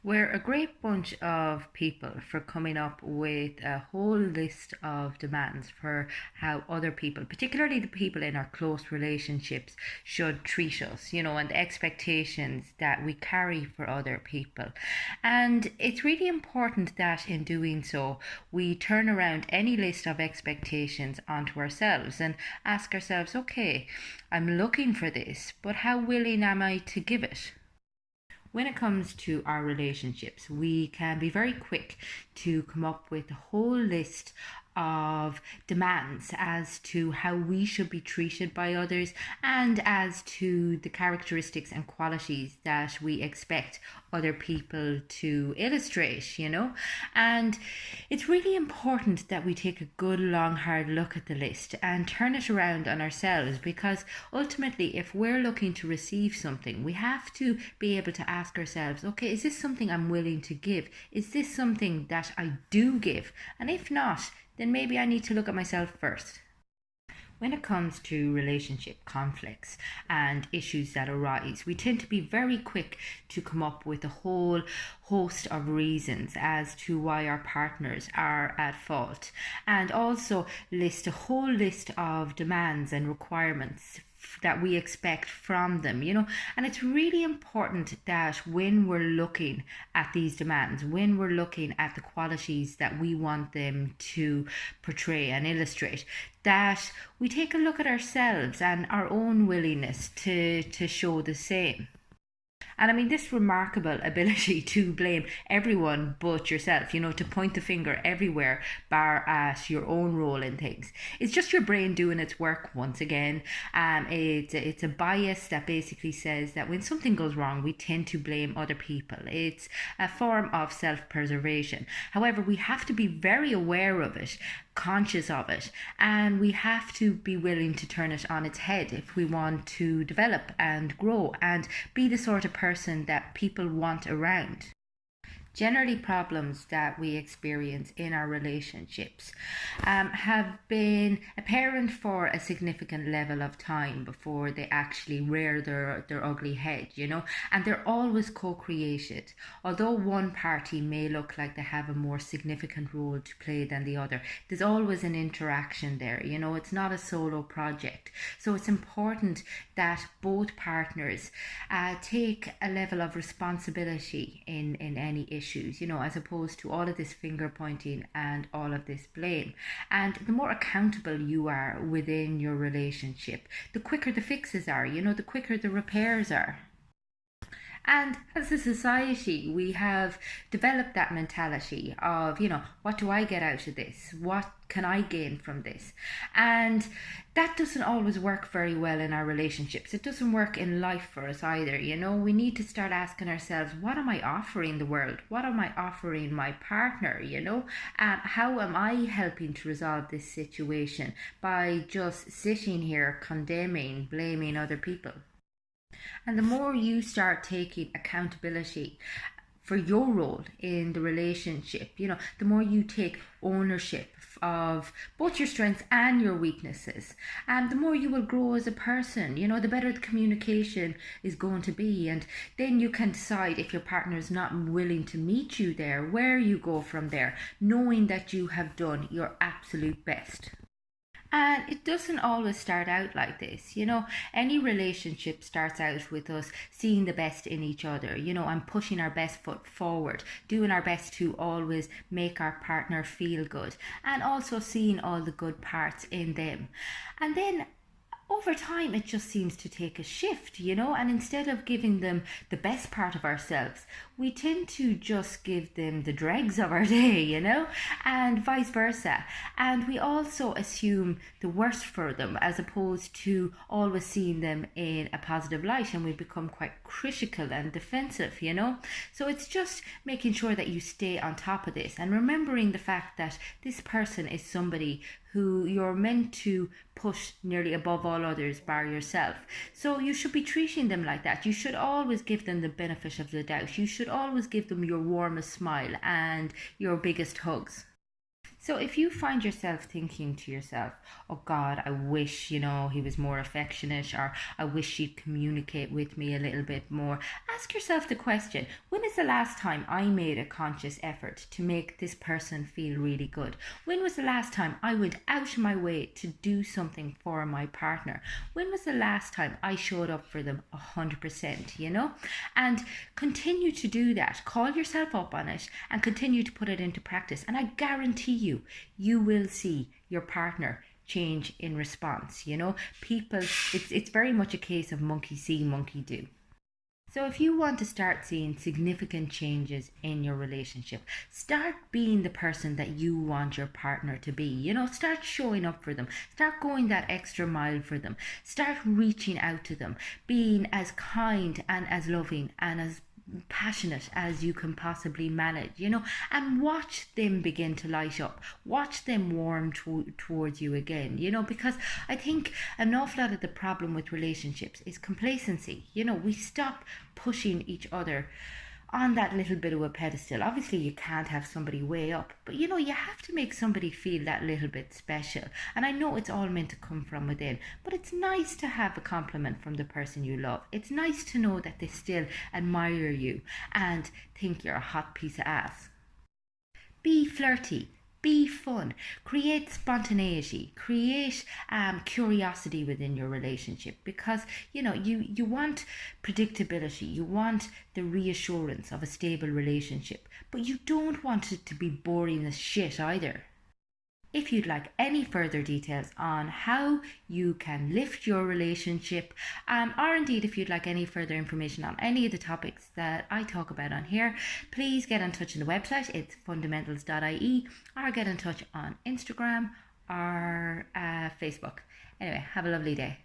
We're a great bunch of people for coming up with a whole list of demands for how other people, particularly the people in our close relationships, should treat us, and the expectations that we carry for other people. And it's really important that in doing so, we turn around any list of expectations onto ourselves and ask ourselves, okay, I'm looking for this, but how willing am I to give it? When it comes to our relationships, we can be very quick to come up with a whole list of demands as to how we should be treated by others and as to the characteristics and qualities that we expect other people to illustrate. And it's really important that we take a good, long, hard look at the list and turn it around on ourselves, because ultimately, if we're looking to receive something, we have to be able to ask ourselves, okay, is this something I'm willing to give? Is this something that I do give? And if not, then maybe I need to look at myself first. When it comes to relationship conflicts and issues that arise, we tend to be very quick to come up with a whole host of reasons as to why our partners are at fault, and also list a whole list of demands and requirements that we expect from them. And it's really important that when we're looking at these demands, when we're looking at the qualities that we want them to portray and illustrate, that we take a look at ourselves and our own willingness to show the same. And I mean, this remarkable ability to blame everyone but yourself, to point the finger everywhere bar at your own role in things. It's just your brain doing its work once again. It's a bias that basically says that when something goes wrong, we tend to blame other people. It's a form of self-preservation. However, we have to be very aware of it, conscious of it, and we have to be willing to turn it on its head if we want to develop and grow and be the sort of person that people want around. Generally, problems that we experience in our relationships have been apparent for a significant level of time before they actually rear their ugly head, and they're always co-created. Although one party may look like they have a more significant role to play than the other, there's always an interaction there. It's not a solo project. So it's important that both partners take a level of responsibility in any issue, as opposed to all of this finger pointing and all of this blame. And the more accountable you are within your relationship, the quicker the fixes are, the quicker the repairs are. And as a society, we have developed that mentality of, what do I get out of this? What can I gain from this? And that doesn't always work very well in our relationships. It doesn't work in life for us either. We need to start asking ourselves, what am I offering the world? What am I offering my partner? How am I helping to resolve this situation by just sitting here condemning, blaming other people? And the more you start taking accountability for your role in the relationship, the more you take ownership of both your strengths and your weaknesses, and the more you will grow as a person, the better the communication is going to be. And then you can decide, if your partner is not willing to meet you there, where you go from there, knowing that you have done your absolute best. And it doesn't always start out like this. Any relationship starts out with us seeing the best in each other, and pushing our best foot forward, doing our best to always make our partner feel good, and also seeing all the good parts in them. And then over time, it just seems to take a shift, and instead of giving them the best part of ourselves, we tend to just give them the dregs of our day, and vice versa. And we also assume the worst for them, as opposed to always seeing them in a positive light, and we become quite critical and defensive. So it's just making sure that you stay on top of this and remembering the fact that this person is somebody who you're meant to put nearly above all others bar yourself. So you should be treating them like that. You should always give them the benefit of the doubt. You should always give them your warmest smile and your biggest hugs. So if you find yourself thinking to yourself, oh God, I wish, he was more affectionate, or I wish she'd communicate with me a little bit more, ask yourself the question, when is the last time I made a conscious effort to make this person feel really good? When was the last time I went out of my way to do something for my partner? When was the last time I showed up for them 100%, And continue to do that. Call yourself up on it and continue to put it into practice. And I guarantee you will see your partner change in response. People, it's very much a case of monkey see, monkey do. So if you want to start seeing significant changes in your relationship, start being the person that you want your partner to be. Start showing up for them. Start going that extra mile for them. Start reaching out to them, being as kind and as loving and as passionate as you can possibly manage, and watch them begin to light up, watch them warm towards you again, because I think an awful lot of the problem with relationships is complacency. We stop pushing each other on that little bit of a pedestal. Obviously, you can't have somebody way up, but you have to make somebody feel that little bit special. And I know it's all meant to come from within, but it's nice to have a compliment from the person you love. It's nice to know that they still admire you and think you're a hot piece of ass. Be flirty. Be fun, create spontaneity, create curiosity within your relationship, because you want predictability, you want the reassurance of a stable relationship, but you don't want it to be boring as shit either. If you'd like any further details on how you can lift your relationship, or indeed if you'd like any further information on any of the topics that I talk about on here, please get in touch on the website. It's fundamentals.ie, or get in touch on Instagram or Facebook. Anyway, have a lovely day.